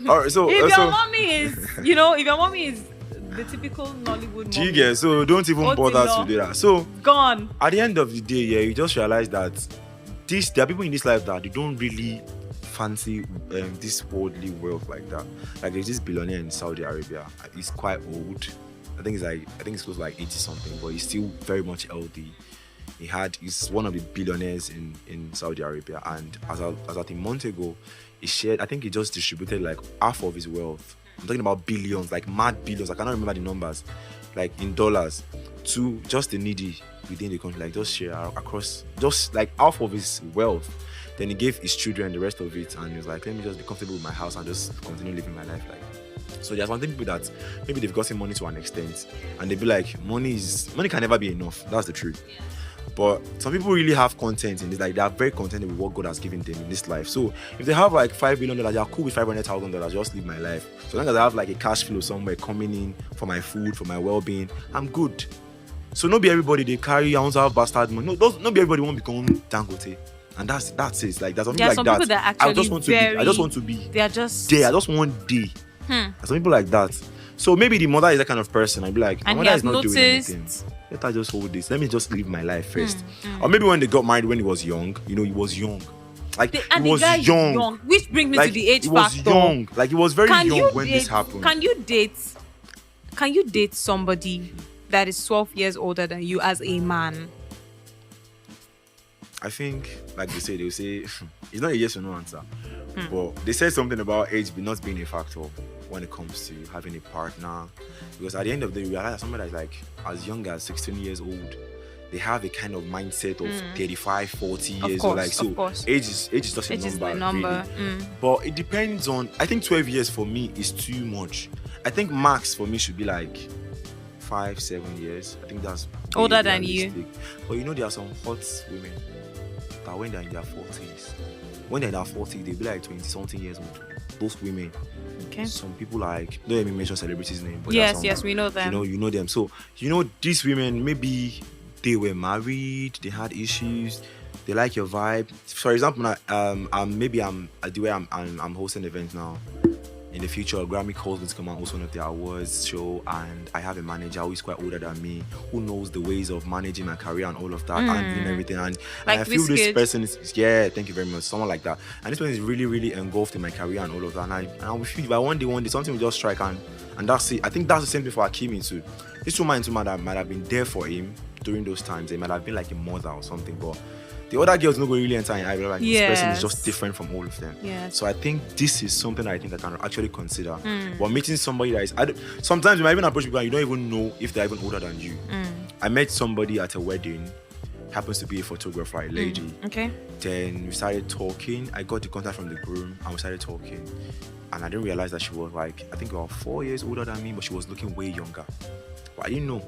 Alright, so if your mommy is the typical Nollywood do you get? So don't even bother to do that. So gone. At the end of the day, yeah, you just realize that there are people in this life that they don't really fancy this worldly wealth like that. Like there's this billionaire in Saudi Arabia. He's quite old. I think it's close to like 80 something, but he's still very much healthy. He's one of the billionaires in Saudi Arabia, and as at a month ago, he just distributed like half of his wealth. I'm talking about billions, like mad billions. I cannot remember the numbers, like in dollars, to just the needy within the country. Like just share across, just like half of his wealth. Then he gave his children the rest of it, and he was like, "Let me just be comfortable with my house and just continue living my life." Like, so there's one thing people that maybe they've gotten money to an extent, and they be like, money can never be enough. That's the truth. But some people really have content in this, like they are very contented with what God has given them in this life. So if they have like $5 billion, they are cool with $500,000. Just live my life. So long as I have like a cash flow somewhere coming in for my food, for my well-being, I'm good. So not be everybody they carry. I want to have bastard money. No, not be everybody want to become Dangote. And that's it. Like there's some people like people that actually I just want to be. They are just there. I just want day. There's some people like that. So maybe the mother is that kind of person. I'd be like, my mother is not doing anything. Let her just hold this. Let me just live my life first. Or maybe when they got married when he was young, he was young. Like he was young. Which brings me to the age factor. He was young. Like he was very young when this happened. Can you date somebody that is 12 years older than you as a man? I think, like they'll say, it's not a yes or no answer. But they said something about age not being a factor when it comes to having a partner. Because at the end of the day, we realize somebody that's like as young as 16 years old, they have a kind of mindset of 35, 40 years old. Like, so age is just a number. Really. But it depends on, I think 12 years for me is too much. I think max for me should be like 5-7 years. I think that's older than you. But there are some hot women that when they're in their 40s, they'll be like 20-something years old. Those women. Okay. Some people like, don't let me mention celebrities' name. But yes, we know them. You know them. So, these women, maybe they were married, they had issues, they like your vibe. For example, I'm hosting an event now. In the future, Grammy calls me to come and host one of their awards show, and I have a manager who is quite older than me, who knows the ways of managing my career and all of that and doing everything. And I feel this person is thank you very much, someone like that. And this person is really, really engulfed in my career and all of that. And I feel by one day something will just strike, and that's it. I think that's the same thing for Hakimi too. This woman that might have been there for him during those times. It might have been like a mother or something, but the other girls don't go really enter in eye. Like this person is Yes. just different from all of them. Yes. So I think this is something I think I can actually consider. But meeting somebody that is, sometimes you might even approach people and you don't even know if they're even older than you. I met somebody at a wedding, happens to be a photographer, a lady. Okay. Then we started talking. I got the contact from the groom and we started talking. And I didn't realize that she was like, I think about 4 years older than me, but she was looking way younger. But I didn't know.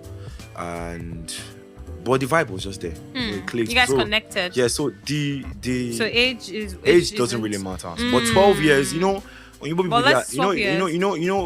But the vibe was just there. It clicked. You guys So, connected. Yeah, so the So age age doesn't really matter. But 12 years, when you people, But let's swap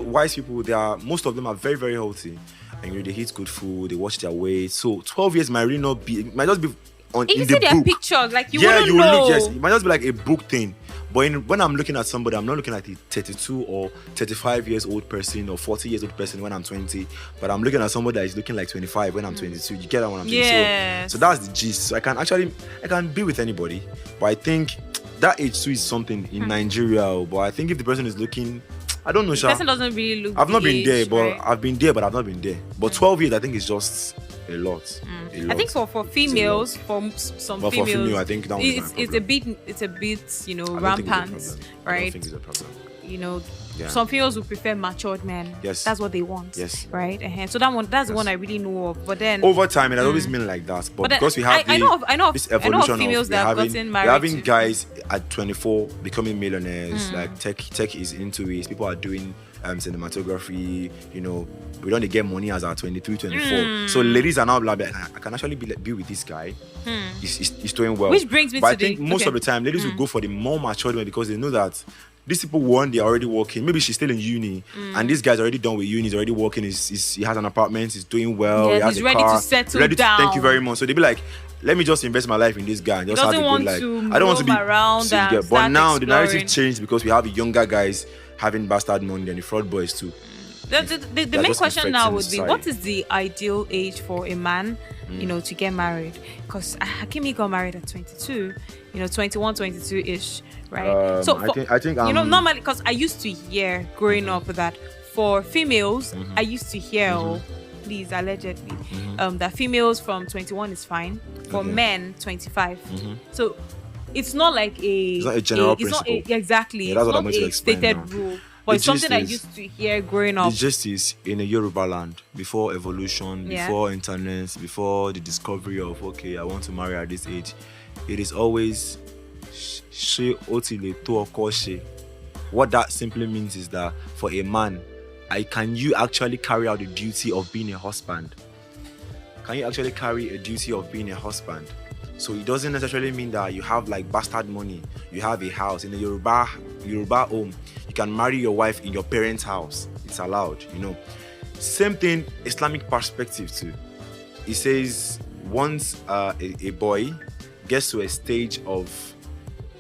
wise people, most of them are very, very healthy. And they eat good food, they watch their weight. So 12 years might really not be, it might just be If you in see the their book. pictures, like you Yeah, wouldn't you will know. look, yes. It might just be like a book thing. But when I'm looking at somebody, I'm not looking at a 32 or 35 years old person or 40 years old person when I'm 20. But I'm looking at somebody that is looking like 25 when I'm 22. You get what I'm saying? Yes. So that's the gist. So I can be with anybody. But I think that age too is something in Nigeria. But I think if the person is looking, I don't know, The Sha. person doesn't really look. I've not the been there, age, but right? I've been there, but I've not been there. But 12 years, I think, is just a lot. A lot. I think for females, for some But for females, female, I think that one's not a it's a bit rampant, I don't think it's a problem. I right? don't think it's a problem. Yeah. Some females would prefer matured men. Yes. That's what they want. Yes. Right. So that's the Yes. one I really know of. But then Over time, it has always been like that. But then because we have I know of this I know of evolution females of that have having, gotten we're married. having to- guys at 24 becoming millionaires. Like tech is into it. People are doing cinematography. We don't get money as our 23, 24. So ladies are now like, I can actually be with this guy. He's doing well. Which brings me but to I think the- most okay. of the time, ladies will go for the more matured one because they know that these people, one, they're already working. Maybe she's still in uni, and this guy's already done with uni. He's already working. He has an apartment. He's doing well. Yeah, he has he's a ready to car, settle thank you down. very much. So they be like, let me just invest my life in this guy and just have a doesn't good want life. to I don't want to be roam around so you and get- But start now the narrative exploring. changed because we have younger guys having bastard money and the fraud boys too. The They're main just question now infecting would be, society. what is the ideal age for a man, to get married? Because Hakimi got married at 22, 21, 22-ish, right? I think normally, because I used to hear growing up that for females, I used to hear, please, allegedly, that females from 21 is fine. For Okay. men, 25. So it's not like It's not a general it's not principle. exactly. Yeah, that's it's what I'm not going to a explain stated now. rule. But The it's something gist I is- used to hear growing up. The gist is in a Yoruba land, before evolution, Yeah. before internet, before the discovery of, okay, I want to marry at this age, it is always she otile to okoshe. What that simply means is that for a man, can you actually carry out the duty of being a husband? Can you actually carry a duty of being a husband? So it doesn't necessarily mean that you have like bastard money. You have a house in a Yoruba home. You can marry your wife in your parents' house. It's allowed, Same thing, Islamic perspective too. It says once a boy gets to a stage of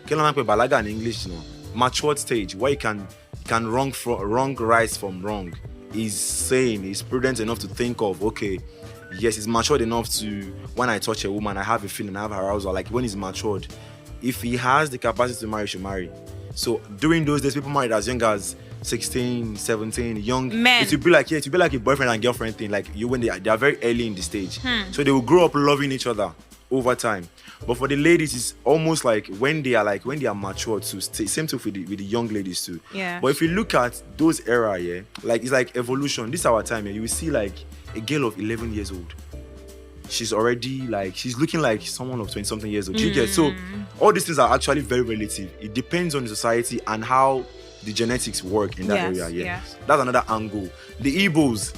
balaga in English, matured stage where you can wrong rise from wrong. He's prudent enough to think of, okay, yes, he's matured enough to, when I touch a woman, I have a feeling, I have arousal. Like when he's matured, if he has the capacity to marry, he should marry. So during those days, people married as young as 16, 17, young Men. It would be like a boyfriend and girlfriend thing. Like when they are very early in the stage, so they will grow up loving each other over time. But for the ladies, it's almost like when they are mature too. Same thing with the young ladies too. Yeah. But if you look at those era, like it's like evolution. This is our time. You will see like a girl of 11 years old. She's already she's looking like someone of 20-something years old. Do you get? So all these things are actually very relative. It depends on the society and how the genetics work in that Yes, area. Yeah. yes. That's another angle. The Igbos,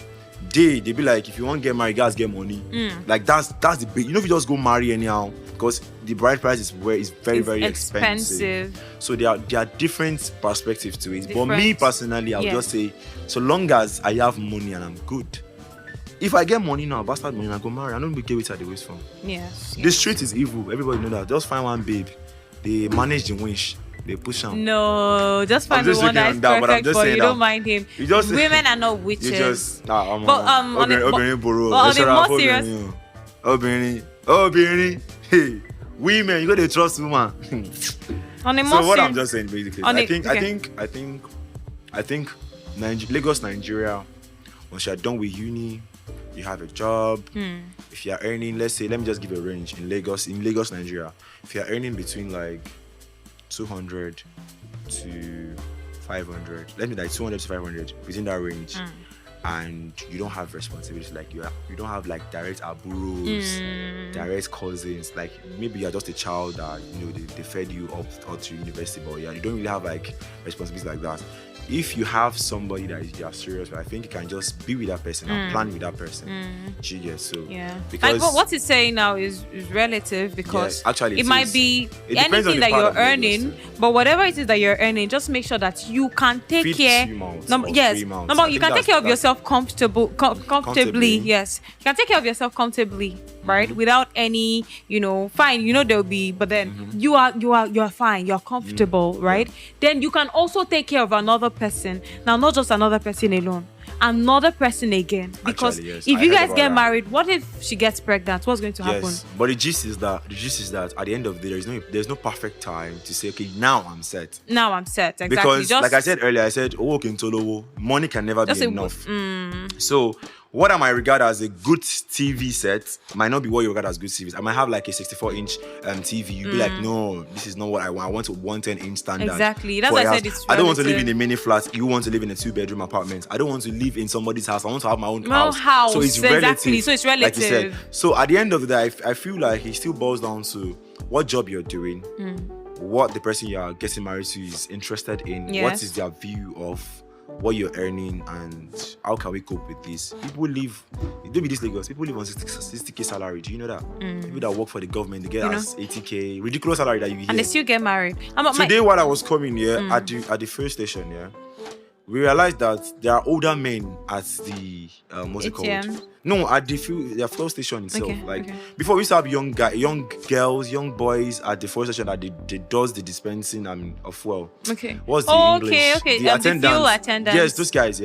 they be like, if you want to get married, guys get money. Like that's the big. If you just go marry anyhow, because the bride price is very It's very expensive. So there are different perspectives to it. But me Different. personally, I would Yes. just say, so long as I have money and I'm good. If I get money now, bastard money, I go marry. I don't be get it at the waist from. Yes. The street is evil. Everybody know that. Just find one babe. They manage the winch. They push on. No, just find the just one joking that is on that, but I'm perfect just for you. saying Don't that. mind him. You just- Women are not witches. You just But, on a- more serious- Obìnrin. Hey, women, you gotta trust woman. On a more So what I'm serious- just saying basically, On I a- think okay. Lagos, Nigeria, once you're done with uni, you have a job. If you are earning, let's say, let me just give a range in Lagos, Nigeria. If you are earning between like 200 to 500, let me like 200 to 500 within that range. And you don't have responsibilities, like you don't have like direct aburos, direct cousins, like maybe you're just a child that they fed you up to university, but you don't really have like responsibilities like that. If you have somebody that you are serious with, I think you can just be with that person and plan with that person. She gets so because like what it's saying now is relative, because actually it might be anything that you're earning, but whatever it is that you're earning, just make sure that you can take care. You can take care of yourself comfortably. Yes, you can take care of yourself comfortably, right? Without any, fine. There'll be, but then you are fine. You're comfortable, right? Then you can also take care of another person. Now, not just another person alone, another person again. Because if you guys get married, what if she gets pregnant? What's going to happen? Yes, but the gist is that at the end of the day, there's no perfect time to say, okay, now I'm set. Exactly. Because like I said earlier, I said, money can never be enough. So what I might regard as a good TV set might not be what you regard as good TV. I might have like a 64-inch TV. You'd be like, no, this is not what I want. I want a 110-inch standard. Exactly. That's why I said it's relative. I don't want to live in a mini flat. You want to live in a 2-bedroom apartment. I don't want to live in somebody's house. I want to have my own house. So it's relative. So it's relative. Like you said. So at the end of the day, I feel like it still boils down to what job you're doing, what the person you are getting married to is interested in, what is their view of what you're earning, and how can we cope with this. People live, it don't be this Lagos, people live on 60k salary. Do you know that? People that work for the government, they get as 80k, ridiculous salary that you hear. And they still get married. Today while I was coming here at the first station, we realized that there are older men at the what's it called? No, at the fuel station itself. Before, we used to have young girls, young boys at the fuel station that they does the dispensing of fuel. What's the English? The attendants. The fuel attendants. Yes, those guys.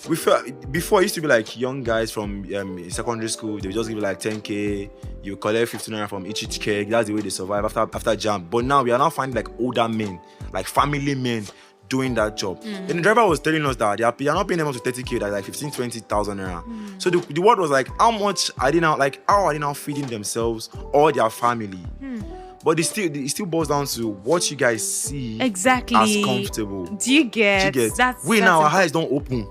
We felt before, it used to be like young guys from secondary school. They would just give you like 10k. You collect 15 naira from each keg. That's the way they survive after jam. But now we are now finding like older men, like family men, doing that job. And the driver was telling us that they are not paying them up to 30k, that's like 15,000-20,000 naira. So the word was like, how are they now feeding themselves or their family? But it still boils down to what you guys see as comfortable. Do you get? Our eyes don't open.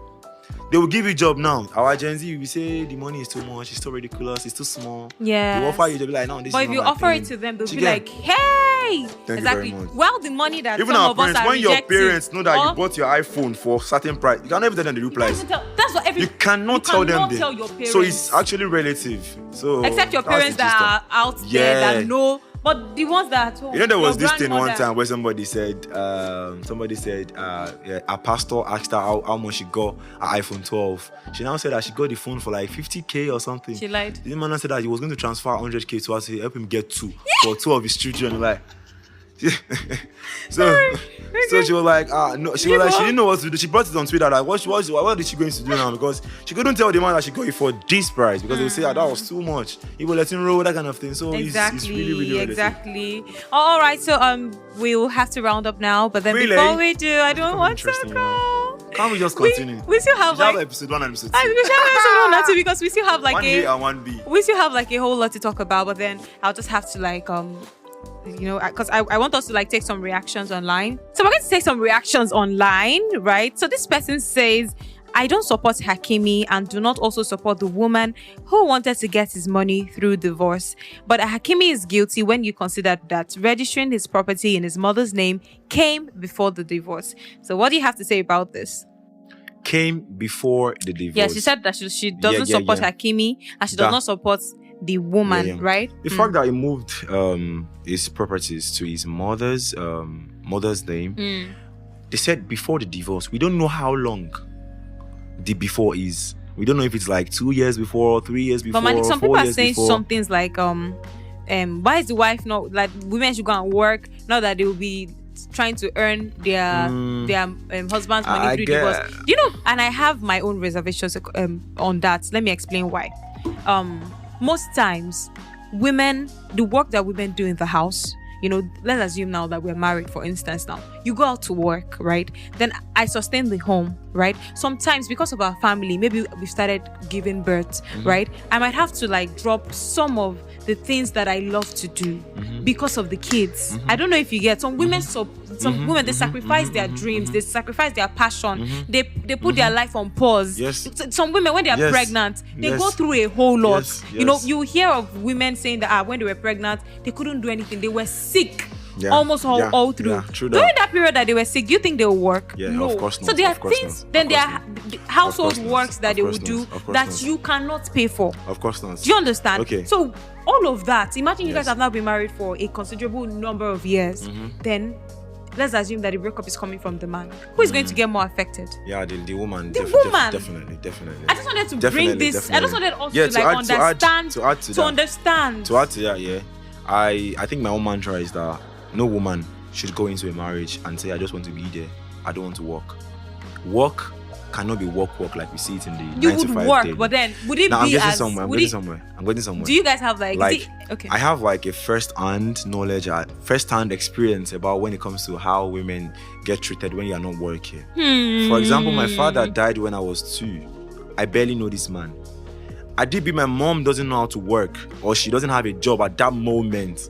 They will give you a job now. Our Gen Z, we say the money is too much, it's too ridiculous, it's too small. Yeah. They offer you, they'll be like, no, this is not my thing. But if you offer it to them, they'll be like, hey! Thank you very much. Well, the money that even some our of us parents, are when rejecting, your parents know that you bought your iPhone for certain price, you can never tell them the real price. That's what you cannot tell them. Tell your parents. So it's actually relative. So except your parents that are out there that know. But the ones that there was this thing one time where somebody said a pastor asked her how much she got an iPhone 12. She now said that she got the phone for like 50k or something. She lied. The man said that he was going to transfer 100k to us to help him get two for two of his children. Like, so she was like, no, she was like, she didn't know what to do. She brought it on Twitter, like, what is she going to do now? Because she couldn't tell the man that she got it for this price, because they would say that was too much. He would let him roll, that kind of thing. So it's really, really exactly. All right, so we'll have to round up now, but then before we do, I don't want to go. Can't we just continue? We still have like episode 1 and episode 2. We should have episode 1 and 2 because we still have like 1A and 1B. We still have like a whole lot to talk about, but then I'll just have to like because I want us to like take some reactions online. So we're going to take some reactions online, right? So this person says, I don't support Hakimi and do not also support the woman who wanted to get his money through divorce. But Hakimi is guilty when you consider that registering his property in his mother's name came before the divorce. So what do you have to say about this? Came before the divorce. Yeah, she said that she doesn't support Hakimi and she does not support the woman, right? The fact that he moved his properties to his mother's name, they said before the divorce. We don't know how long the before is. We don't know if it's like 2 years before, 3 years before. But Maleek, some people are saying before. some things like why is the wife not, like, women should go and work now that they will be trying to earn their husband's money through divorce. You know, and I have my own reservations on that. Let me explain why. Most times, women, the work that women do in the house, let's assume now that we're married, for instance. Now you go out to work, right? Then I sustain the home. right? Sometimes because of our family, maybe we started giving birth, right? I might have to like drop some of the things that I love to do because of the kids. I don't know if you get some women. Some women, they sacrifice their dreams, they sacrifice their passion, they put their life on pause. Yes. Some women, when they are pregnant, they go through a whole lot. Yes. You know, you hear of women saying that when they were pregnant, they couldn't do anything. They were sick. Yeah. Almost all through. Yeah, true that. During that period that they were sick, do you think they will work? Yeah, no. of course not. So there are Of course things, not. then Of there course are household works that they will do that not. you cannot pay for. Of course not. Do you understand? Okay. So all of that, imagine you guys Yes. have now been married for a considerable number of years. Then let's assume that the breakup is coming from the man. Who is going to get more affected? Yeah, the woman. The woman. Definitely. I just wanted to bring this. I just wanted us Yeah, to like understand. To add to that. Understand. To add to that, yeah. I think my own mantra is that no woman should go into a marriage and say, I just want to be there. I don't want to work. Work cannot be work like we see it in the 9 to 5 You would work, day. but then would it Now, be I'm getting as... somewhere. I'm getting somewhere. Do you guys have like... okay. I have like a first-hand knowledge, first-hand experience about when it comes to how women get treated when you are not working. For example, my father died when I was 2. I barely know this man. My mom doesn't know how to work, or she doesn't have a job at that moment.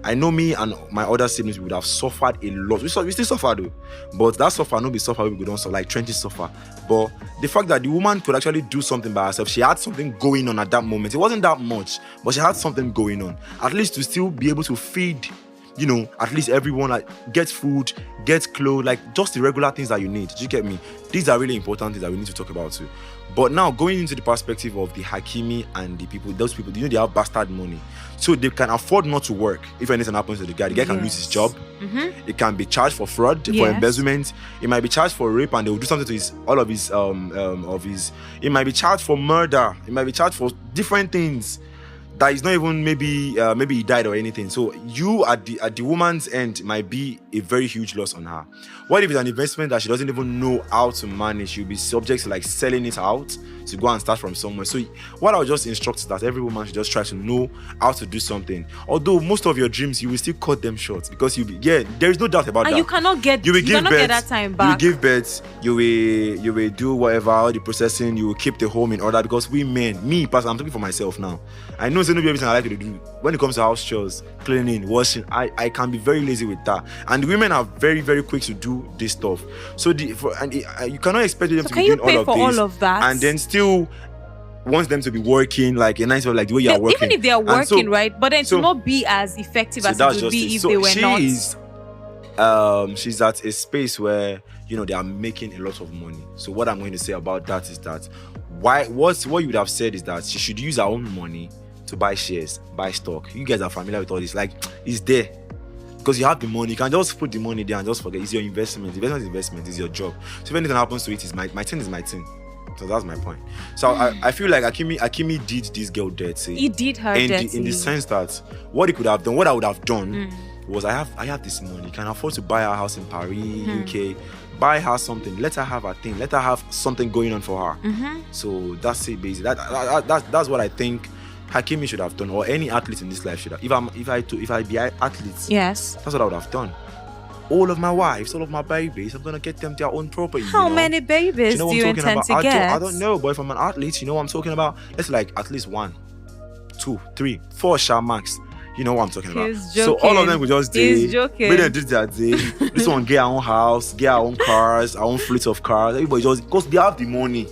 I know me and my other siblings would have suffered a lot. We still suffer though, but that suffer no be suffer we don't suffer like trenches suffer. But the fact that the woman could actually do something by herself, she had something going on at that moment. It wasn't that much, but she had something going on. At least to still be able to feed, at least everyone, like get food, get clothes, like just the regular things that you need. Do you get me? These are really important things that we need to talk about too. But now going into the perspective of the Hakimi and those people, they have bastard money. So they can afford not to work if anything happens to the guy. The guy can lose his job. It can be charged for fraud, for embezzlement. It might be charged for rape, and they will do something to it might be charged for murder. It might be charged for different things that is not even maybe he died or anything. So you at the woman's end might be a very huge loss on her. What if it's an investment that she doesn't even know how to manage? She'll be subject to like selling it out to go and start from somewhere. So what I would just instruct is that every woman should just try to know how to do something. Although most of your dreams you will still cut them short because there is no doubt about that. And you cannot get that time back. You will give birth, you will do whatever, all the processing, you will keep the home in order because we men, me personally, I'm talking for myself now. I know it's not everything I like to do. When it comes to house chores, cleaning, washing, I can be very lazy with that. And the women are very, very quick to do this stuff. So you cannot expect them to be doing all of that and then still wants them to be working like a nice way, like the way you are working. Even if they are working, right? But then to not be as effective as it would be if they were not. She's at a space where they are making a lot of money. So what I'm going to say about that is that what you would have said is that she should use her own money to buy shares, buy stock. You guys are familiar with all this. Like, it's there. Because you have the money, you can just put the money there and just forget. It's your investment. Investment is your job. So if anything happens to it, it's my thing is my thing. So that's my point. So I feel like Hakimi did this girl dirty. He did her dirty. In the sense that what he could have done, what I would have done was I have this money. You can afford to buy a house in Paris, UK. Buy her something. Let her have a thing. Let her have something going on for her. So that's it, basically. That's what I think Hakimi should have done, or any athlete in this life should have. If I be athletes, yes, that's what I would have done. All of my wives, all of my babies, I'm gonna get them their own property. How many babies do you intend to get? I don't know, but if I'm an athlete, you know what I'm talking about. Let's like at least 1, 2, 3, 4 shall max. You know what I'm talking about. So all of them would just He's joking. They did their day. This one get our own house, get our own cars, our own fleet of cars. Everybody just because they have the money.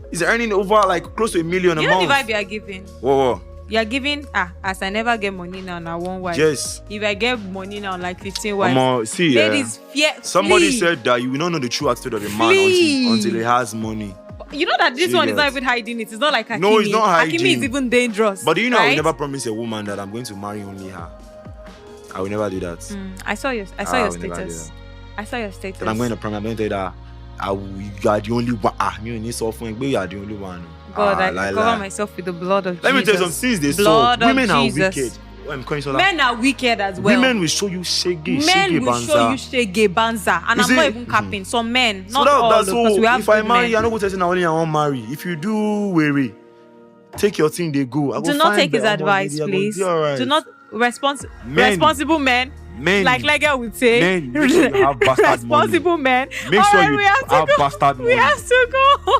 He's earning over like close to $1 million a month. You know the vibe you are giving. Whoa. You are giving as I never get money now, I won't wife. Yes. If I get money now, like 15 wives. See, ladies, somebody said that you will not know the true attitude of a man until he has money. You know that this one is not even hiding it. It's not like Hakimi. No, it's not hiding. Hakimi is even dangerous. But you know, right? I will never promise a woman that I'm going to marry only her. I will never do that. I saw your status. I saw your status. And I'm going to promise. I'm going to tell you that you are the only one. You need suffering, but you are the only one. God, I cover myself with the blood of Jesus. Let me tell you some things they saw. Women are wicked. Men are wicked as well. Women will show you shege banza. And I'm not even capping. Some men, not all, because we have if I marry, I'm not going to say only I won't marry. If you do weary, take your thing, they go. Do not take his advice, please. Do not responsible men. Men, like Lega would say, men, make sure you have bastard responsible money. men. Make All sure right, you we have to have go. bastard We money. have to go.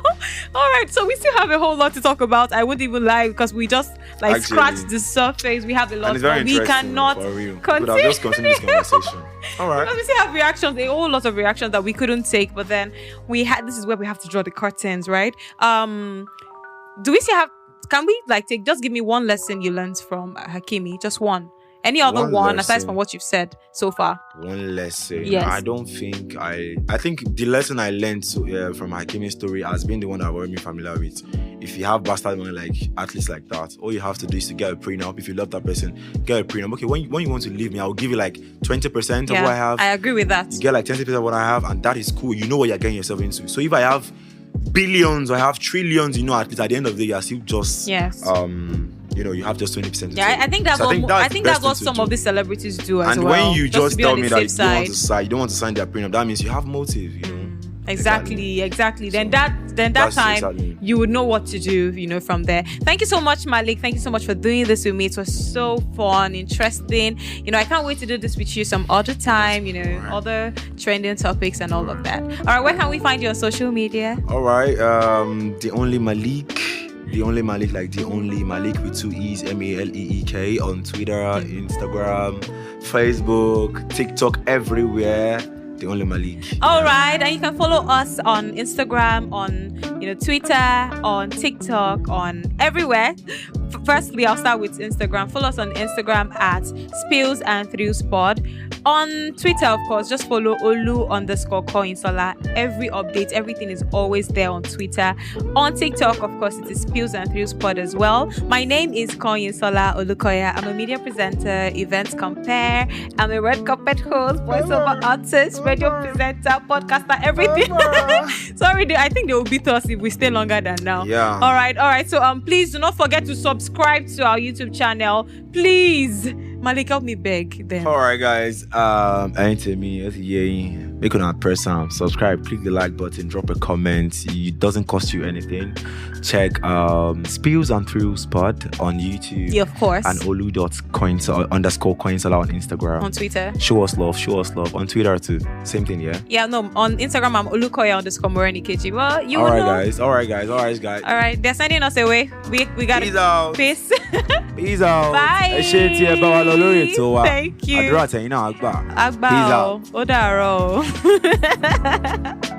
All right, so we still have a whole lot to talk about. I wouldn't even lie because we just like Actually. scratched the surface. We have a lot, And it's very but we interesting. cannot For real. We could continue. have just continued this conversation. All right. Because we still have reactions, a whole lot of reactions that we couldn't take, but then we had. This is where we have to draw the curtains, right? Do we still have? Can we like take? Just give me one lesson you learned from Hakimi, just one. Any other one aside lesson. from what you've said so far? One lesson. Yes. I don't think I think the lesson I learned from Hakimi's story has been the one I've already been familiar with. If you have bastard money like athletes like that, all you have to do is to get a prenup. If you love that person, get a prenup. Okay, when you want to leave me, I'll give you like 20% of what I have. I agree with that. You get like 20% of what I have, and that is cool. You know what you're getting yourself into. So if I have billions or I have trillions, you know, at least at the end of the day, you're still just you have just 20%. Yeah, I think that's So I think that's what to some do. of these celebrities do as And well. when you to just be tell on me the that you safe don't want to sign their prenup, that means you have motive, you know. Exactly. Then So, that that's time exactly. you would know what to do, from there. Thank you so much, Maleek. Thank you so much for doing this with me. It was so fun, interesting. I can't wait to do this with you some other time, other trending topics and all of that. All right, where can we find you on social media? All right, the only Maleek, like the only Maleek with 2 E's, Maleek on Twitter, Instagram, Facebook, TikTok, everywhere. The only Maleek. All right, and you can follow us on Instagram, on Twitter, on TikTok, on everywhere. Firstly, I'll start with Instagram. Follow us on Instagram at Spills and Thrills Pod. On Twitter, of course, just follow Olu_Kanyinsola. Every update, everything is always there on Twitter. On TikTok, of course, it is Spills and Thrills Pod as well. My name is Kanyinsola Olukoya. I'm a media presenter, events compare. I'm a red carpet host, voiceover artist, radio presenter, podcaster, everything. Sorry, I think they will beat us if we stay longer than now. Yeah. All right. So please do not forget to subscribe to our YouTube channel. Please. Maleek, help me beg them. All right, guys. Anything me, make sure press subscribe, click the like button, drop a comment. It doesn't cost you anything. Check Spills and Thrills Pod on YouTube. Yeah, of course. And Olu_Kanyinsola on Instagram. On Twitter. Show us love. On Twitter too. Same thing, yeah? Yeah, no. On Instagram, I'm Olukoya_Morenikeji. Well, you All will right, know. guys. All right, they're sending us away. We got Peace it. out. Peace. Peace out. Bye. Thank you. Àdúrà tẹ̀yin náà á gbà. Agba Peace o. out. Ó dàárọ̀ o.